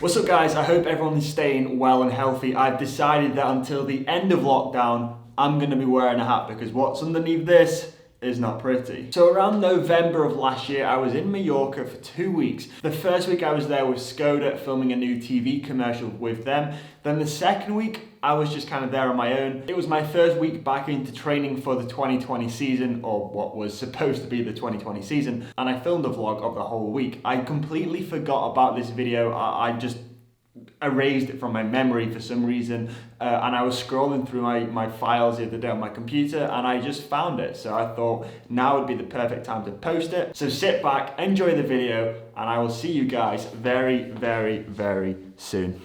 What's up guys, I hope everyone is staying well and healthy. I've decided that until the end of lockdown, I'm going to be wearing a hat because what's underneath this is not pretty. So around November of last year, I was in Mallorca for 2 weeks. The first week I was there with Skoda filming a new TV commercial with them. Then the second week, I was just kind of there on my own. It was my first week back into training for the 2020 season, or what was supposed to be the 2020 season, and I filmed a vlog of the whole week. I completely forgot about this video. I just erased it from my memory for some reason, and I was scrolling through my files the other day on my computer and I just found it. So I thought now would be the perfect time to post it. So sit back, enjoy the video, and I will see you guys very, very, very soon.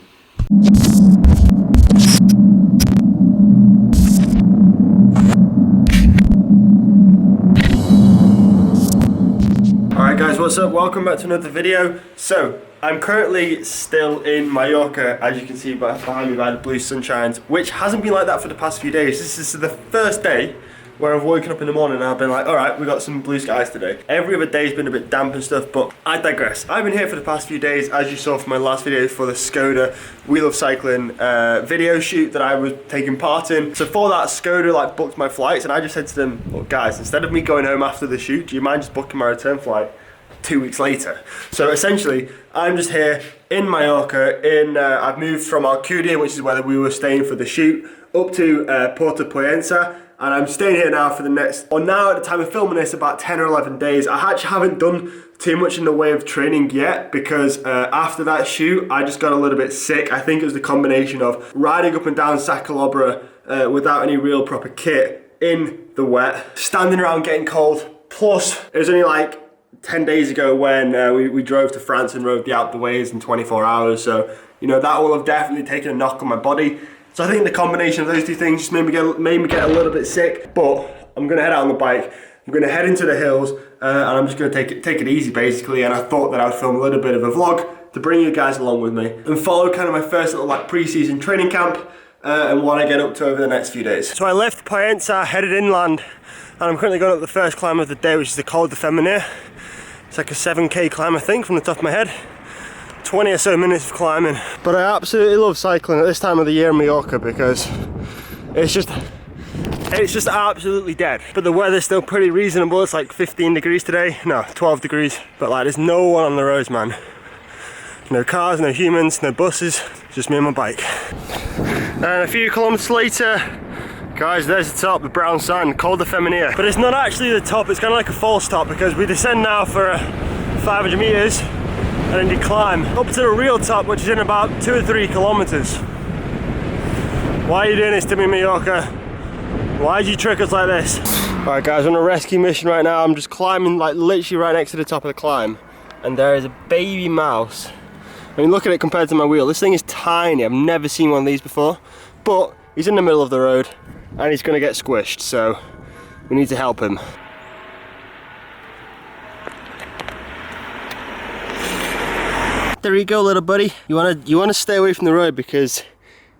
Alright guys, what's up? Welcome back to another video. So, I'm currently still in Mallorca, as you can see behind me by the blue sunshines, which hasn't been like that for the past few days. This is the first day where I've woken up in the morning and I've been like, alright, we got some blue skies today. Every other day's been a bit damp and stuff, but I digress. I've been here for the past few days, as you saw from my last video for the Skoda We Love Cycling video shoot that I was taking part in. So for that, Skoda booked my flights, and I just said to them, look guys, instead of me going home after the shoot, do you mind just booking my return flight 2 weeks later? So essentially, I'm just here in Mallorca. I've moved from Alcudia, which is where we were staying for the shoot, up to Porto Poyensa, and I'm staying here now for the next, or now at the time of filming this, about 10 or 11 days. I actually haven't done too much in the way of training yet because after that shoot, I just got a little bit sick. I think it was the combination of riding up and down Sacalobra without any real proper kit in the wet, standing around getting cold, plus it was only 10 days ago when we drove to France and rode the Alpe d'Huez in 24 hours. So, you know, that will have definitely taken a knock on my body. So I think the combination of those two things just made me get a little bit sick. But I'm gonna head out on the bike. I'm gonna head into the hills and I'm just gonna take it easy basically. And I thought that I would film a little bit of a vlog to bring you guys along with me and follow kind of my first little pre-season training camp and what I get up to over the next few days. So I left Poyensa, headed inland, and I'm currently going up the first climb of the day, which is the Col de Feminir. It's like a 7k climb, I think, from the top of my head. 20 or so minutes of climbing. But I absolutely love cycling at this time of the year in Mallorca because it's just absolutely dead. But the weather's still pretty reasonable. It's like 15 degrees today. No, 12 degrees. But there's no one on the roads, man. No cars, no humans, no buses. Just me and my bike. And a few kilometers later, guys, there's the top, the brown sand, Col de Feminir. But it's not actually the top, it's kind of like a false top because we descend now for 500 meters and then you climb up to the real top, which is in about 2 or 3 kilometers. Why are you doing this to me, Mallorca? Why did you trick us like this? Alright guys, on a rescue mission right now. I'm just climbing literally right next to the top of the climb, and there is a baby mouse. I mean, look at it compared to my wheel. This thing is tiny. I've never seen one of these before, but he's in the middle of the road and he's gonna get squished, so we need to help him. There you go, little buddy. You wanna stay away from the road because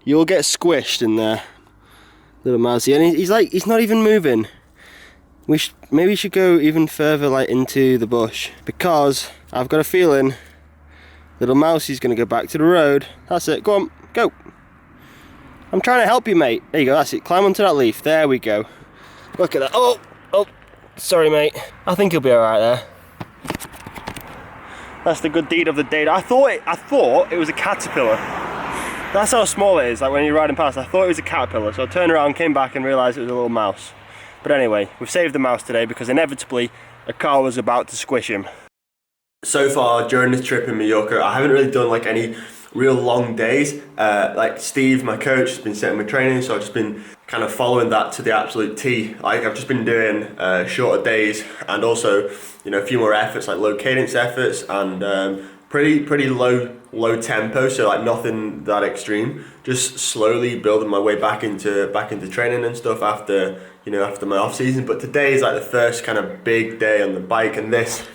you'll get squished in there, little mousey. And he's not even moving. Maybe we should go even further into the bush because I've got a feeling little mousey's gonna go back to the road. That's it. Go on, go. I'm trying to help you, mate. There you go, that's it. Climb onto that leaf. There we go. Look at that. Oh, sorry, mate. I think he'll be alright there. That's the good deed of the day. I thought it was a caterpillar. That's how small it is, when you're riding past. I thought it was a caterpillar, so I turned around, came back and realised it was a little mouse. But anyway, we've saved the mouse today because inevitably a car was about to squish him. So far during this trip in Mallorca, I haven't really done any real long days. Steve, my coach, has been setting my training, so I've just been kind of following that to the absolute T. I've just been doing shorter days and also, a few more efforts, low cadence efforts, and pretty low tempo, so nothing that extreme. Just slowly building my way back into training and stuff after my off season. But today is the first kind of big day on the bike, and this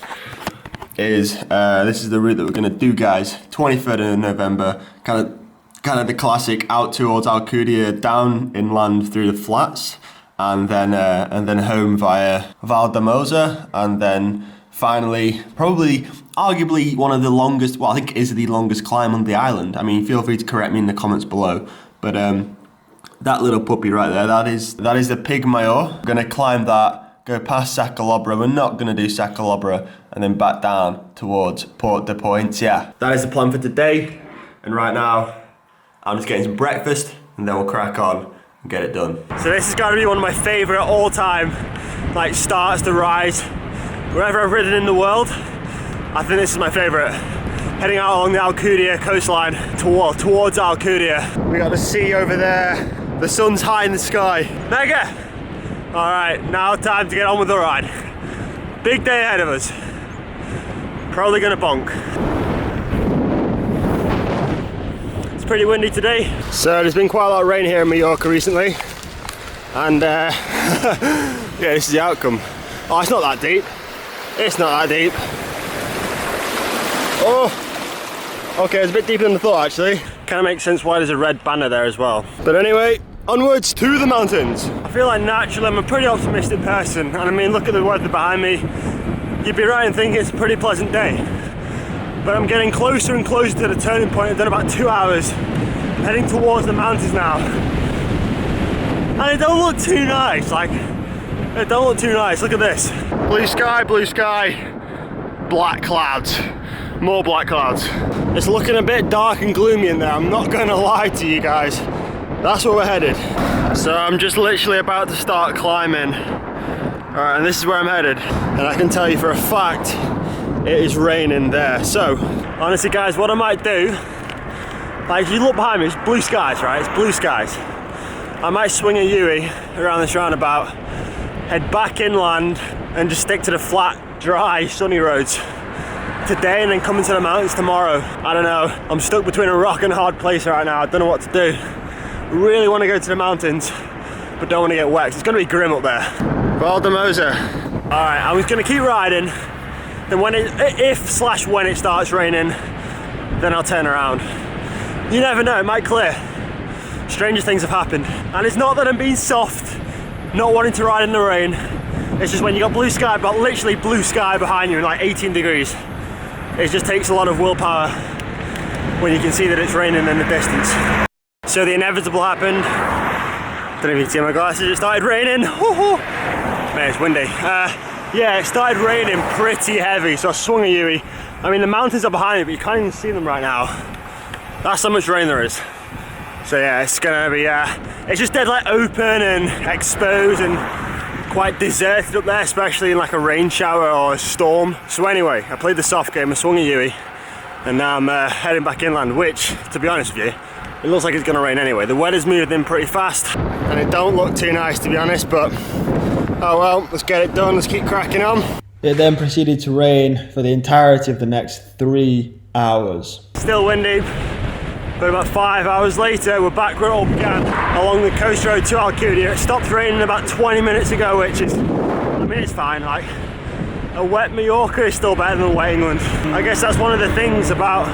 is the route that we're gonna do, guys. 23rd of November, kind of the classic out towards Alcudia, down inland through the flats, and then home via Valdemosa, and then finally, probably, arguably one of the longest, well, I think it is the longest climb on the island. I mean, feel free to correct me in the comments below. But that little puppy right there, that is the Pig Mayor. We're gonna climb that, go past Sacalobra. We're not gonna do Sacalobra, and then back down towards Port de Pointe. Yeah, that is the plan for today. And right now, I'm just getting some breakfast, and then we'll crack on and get it done. So this is gotta be one of my favorite all-time, like, starts to rise. Wherever I've ridden in the world, I think this is my favorite. Heading out along the Alcudia coastline towards Alcudia. We got the sea over there. The sun's high in the sky. Mega! All right, now time to get on with the ride. Big day ahead of us. Probably gonna bonk. It's pretty windy today. So there's been quite a lot of rain here in Mallorca recently. And yeah, this is the outcome. Oh, it's not that deep. It's not that deep. Oh, okay, it's a bit deeper than I thought actually. Kind of makes sense why there's a red banner there as well. But anyway, onwards to the mountains. I feel like naturally I'm a pretty optimistic person, and I mean, look at the weather behind me. You'd be right in thinking it's a pretty pleasant day. But I'm getting closer and closer to the turning point. I've done about 2 hours. I'm heading towards the mountains now. And it don't look too nice, like, it don't look too nice. Look at this. Blue sky, black clouds. More black clouds. It's looking a bit dark and gloomy in there, I'm not gonna lie to you guys. That's where we're headed. So I'm just literally about to start climbing. Alright, and this is where I'm headed. And I can tell you for a fact, it is raining there. So, honestly guys, what I might do, like if you look behind me, it's blue skies, right? It's blue skies. I might swing a Yui around this roundabout, head back inland, and just stick to the flat, dry, sunny roads today, and then come into the mountains tomorrow. I don't know, I'm stuck between a rock and a hard place right now. I don't know what to do. Really want to go to the mountains, but don't want to get wet. It's going to be grim up there. Val de Mosa. All right, I was going to keep riding. Then when when it starts raining, then I'll turn around. You never know, it might clear. Stranger things have happened. And it's not that I'm being soft, not wanting to ride in the rain. It's just when you got blue sky, but literally blue sky behind you in like 18 degrees. It just takes a lot of willpower when you can see that it's raining in the distance. So the inevitable happened. Don't know if you can see my glasses, it started raining. Man, it's windy. Yeah, it started raining pretty heavy, so I swung a Yui. I mean, the mountains are behind me, but you can't even see them right now. That's how much rain there is. So yeah, it's gonna be, it's just dead like open and exposed and quite deserted up there, especially in like a rain shower or a storm. So anyway, I played the soft game, I swung a Yui, and now I'm heading back inland, which, to be honest with you, it looks like it's gonna rain anyway. The weather's moved in pretty fast, and it don't look too nice to be honest, but oh well, let's get it done, let's keep cracking on. It then proceeded to rain for the entirety of the next 3 hours. Still windy, but about 5 hours later, we're back where it all began, along the coast road to Alcudia. It stopped raining about 20 minutes ago, which is, I mean, it's fine. Like, a wet Mallorca is still better than a wet England. I guess that's one of the things about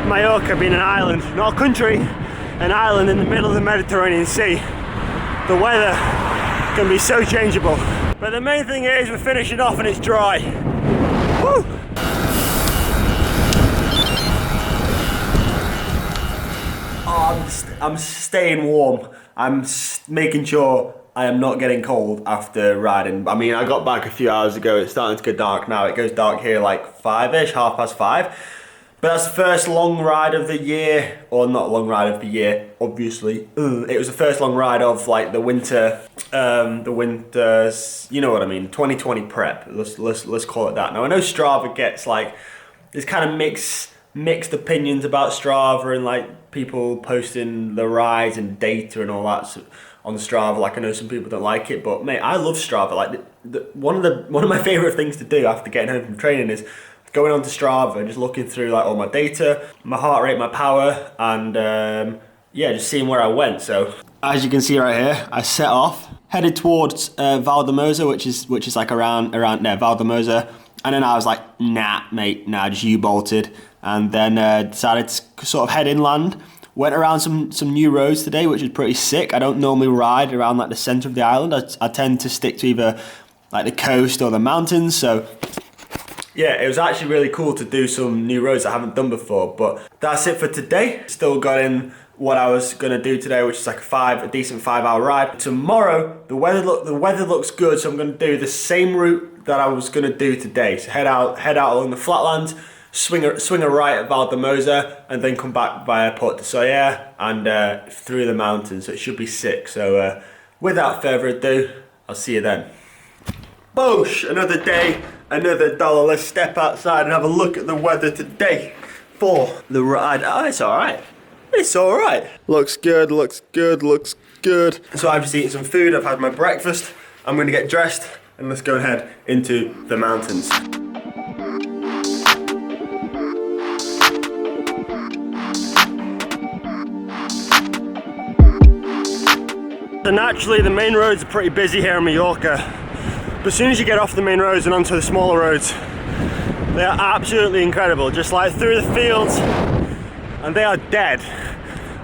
Mallorca being an island, not a country, an island in the middle of the Mediterranean Sea. The weather can be so changeable. But the main thing is we're finishing off and it's dry. Woo! Oh, I'm staying warm. I'm making sure I am not getting cold after riding. I mean, I got back a few hours ago. It's starting to get dark now. It goes dark here like 5-ish, 5:30. But that's the first long ride of the year, or not long ride of the year, obviously. It was the first long ride of like the winter's, you know what I mean, 2020 prep. Let's call it that. Now I know Strava gets like, there's kind of mixed opinions about Strava and like people posting the rides and data and all that on Strava. Like I know some people don't like it, but mate, I love Strava. Like one of my favorite things to do after getting home from training is going onto Strava and just looking through like all my data, my heart rate, my power, and yeah, just seeing where I went. So as you can see right here, I set off, headed towards Val de Mosa, which is like around there, Val de Mosa, and then I was like, nah, mate, nah, just U-bolted, and then decided to sort of head inland. Went around some new roads today, which is pretty sick. I don't normally ride around like the center of the island. I tend to stick to either like the coast or the mountains. So yeah, it was actually really cool to do some new roads I haven't done before. But that's it for today. Still got in what I was gonna do today, which is like a decent 5-hour ride. Tomorrow, the weather looks good, so I'm gonna do the same route that I was gonna do today. So head out along the flatlands, swing a right at Valdemosa, and then come back via Port de Soyer and through the mountains. So it should be sick. So without further ado, I'll see you then. Boosh! Another day, another dollar. Let's step outside and have a look at the weather today for the ride. Oh, it's alright. It's alright. Looks good, looks good, looks good. So I've just eaten some food, I've had my breakfast. I'm gonna get dressed and let's go and head into the mountains. So naturally the main roads are pretty busy here in Mallorca. But as soon as you get off the main roads and onto the smaller roads, they are absolutely incredible. Just like through the fields, and they are dead,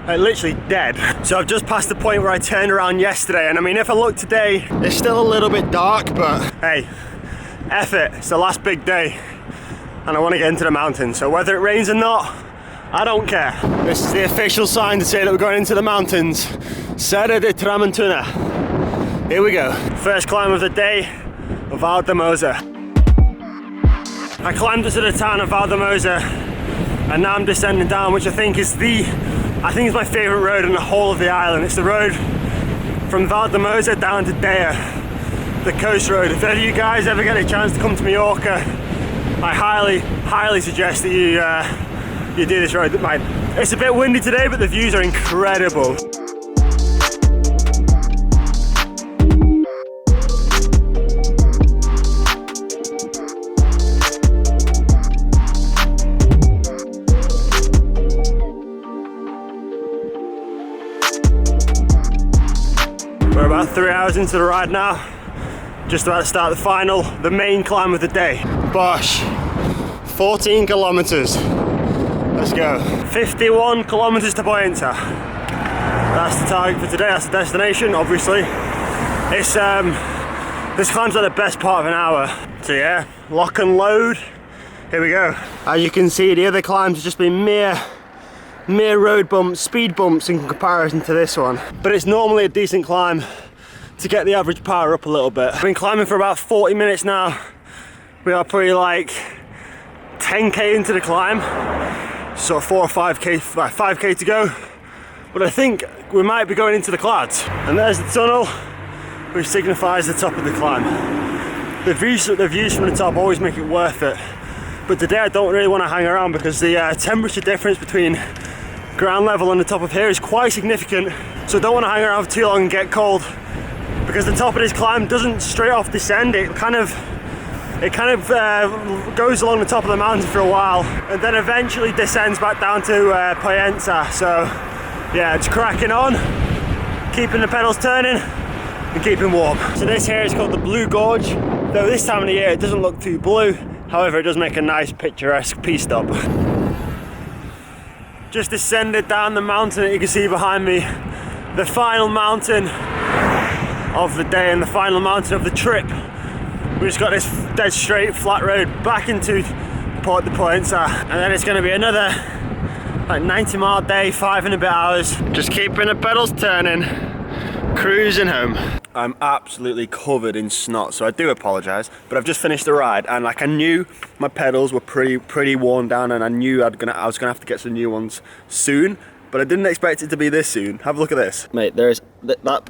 like literally dead. So I've just passed the point where I turned around yesterday, and I mean, if I look today, it's still a little bit dark, but hey, F it, it's the last big day, and I want to get into the mountains. So whether it rains or not, I don't care. This is the official sign to say that we're going into the mountains. Serra de Tramuntana. Here we go. First climb of the day of Valdemosa. I climbed up to the town of Valdemosa, and now I'm descending down, which I think is my favourite road in the whole of the island. It's the road from Valdemosa down to Dea, the coast road. If any of you guys ever get a chance to come to Mallorca, I highly suggest that you do this road. It's a bit windy today, but the views are incredible. We're about 3 hours into the ride now, just about to start the main climb of the day. Bosh, 14 kilometers. Let's go. 51 kilometers to Poenta. That's the target for today, that's the destination, obviously. This climb's like the best part of an hour. So yeah, lock and load, here we go. As you can see, the other climbs have just been mere road bumps, speed bumps in comparison to this one. But it's normally a decent climb to get the average power up a little bit. I've been climbing for about 40 minutes now. We are probably like 10k into the climb. So 4 or 5k to go. But I think we might be going into the clouds. And there's the tunnel, which signifies the top of the climb. The views from the top always make it worth it. But today I don't really want to hang around because the temperature difference between ground level and the top of here is quite significant. So I don't want to hang around for too long and get cold, because the top of this climb doesn't straight off descend. It kind of goes along the top of the mountain for a while and then eventually descends back down to Poenta. So yeah, it's cracking on, keeping the pedals turning and keeping warm. So this here is called the Blue Gorge, though this time of the year it doesn't look too blue. However, it does make a nice picturesque pit stop. Just descended down the mountain that you can see behind me. The final mountain of the day and the final mountain of the trip. We just got this dead straight flat road back into Port de Poenta, and then it's going to be another like 90-mile day, 5 and a bit hours. Just keeping the pedals turning, cruising home. I'm absolutely covered in snot, so I do apologise, but I've just finished the ride, and like I knew my pedals were pretty worn down, and I knew I was gonna have to get some new ones soon, but I didn't expect it to be this soon. Have a look at this, mate. There's that.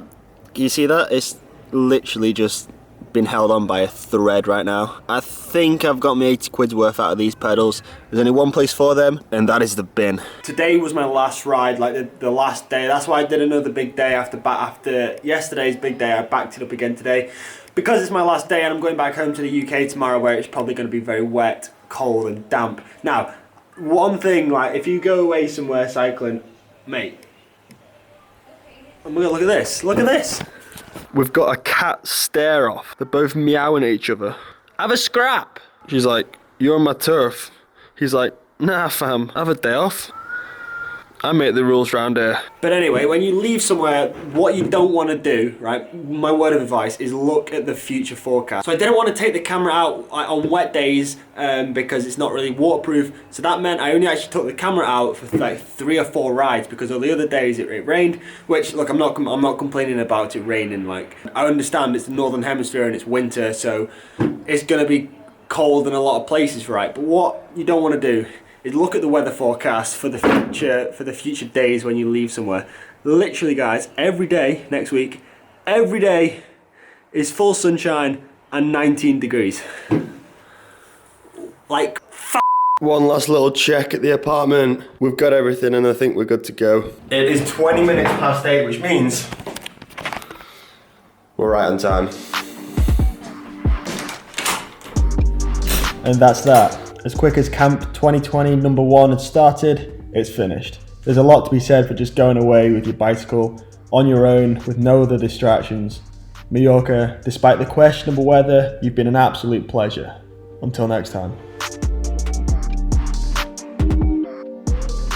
Can you see that? It's literally just been held on by a thread right now. I think I've got me 80 quid's worth out of these pedals. There's only one place for them, and that is the bin. Today was my last ride, like the last day. That's why I did another big day after yesterday's big day. I backed it up again today because it's my last day and I'm going back home to the UK tomorrow, where it's probably going to be very wet, cold and damp. Now, one thing, like if you go away somewhere cycling, mate, I'm gonna look at this. Look at this. We've got a cat stare off. They're both meowing at each other. Have a scrap. She's like, you're on my turf. He's like, nah fam, have a day off. I make the rules round here. But anyway, when you leave somewhere, what you don't want to do, right, my word of advice is look at the future forecast. So I didn't want to take the camera out on wet days because it's not really waterproof. So that meant I only actually took the camera out for like 3 or 4 rides, because all the other days it rained, which, look, I'm not complaining about it raining. Like, I understand it's the Northern Hemisphere and it's winter, so it's going to be cold in a lot of places, right? But what you don't want to do is look at the weather forecast for the future days when you leave somewhere. Literally, guys, every day next week, every day is full sunshine and 19 degrees. Like, One last little check at the apartment. We've got everything and I think we're good to go. It is 20 minutes past 8, which means we're right on time. And that's that. As quick as Camp 2020 number 1 had started, it's finished. There's a lot to be said for just going away with your bicycle on your own with no other distractions. Mallorca, despite the questionable weather, you've been an absolute pleasure. Until next time.